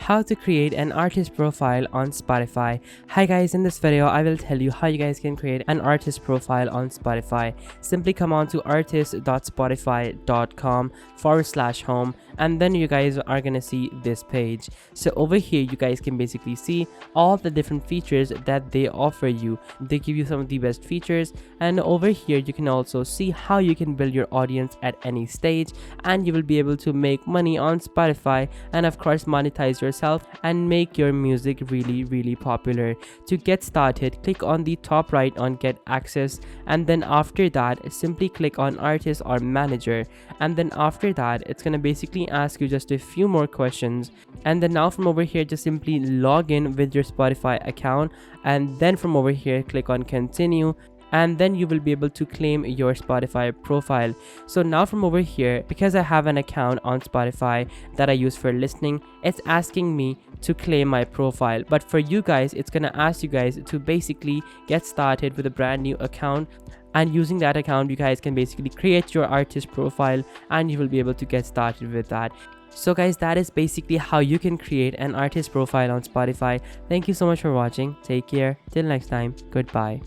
How to create an artist profile on Spotify. Hi guys, in this video I will tell you how you guys can create an artist profile on Spotify. Simply come on to artist.spotify.com/home and then you guys are gonna see this page. So over here you guys can basically see all the different features that they offer you. They give you some of the best features, and over here you can also see how you can build your audience at any stage, and you will be able to make money on Spotify and of course monetize yourself and make your music really popular. To get started, click on the top right on get access, and then after that simply click on artist or manager, and then after that it's gonna basically ask you just a few more questions, and then now from over here just simply log in with your Spotify account, and then from over here click on continue, and then you will be able to claim your Spotify profile. So now from over here, because I have an account on Spotify that I use for listening, it's asking me to claim my profile. But for you guys, it's gonna ask you guys to basically get started with a brand new account, and using that account you guys can basically create your artist profile and you will be able to get started with that. So guys, that is basically how you can create an artist profile on Spotify. Thank you so much for watching. Take care. Till next time. Goodbye.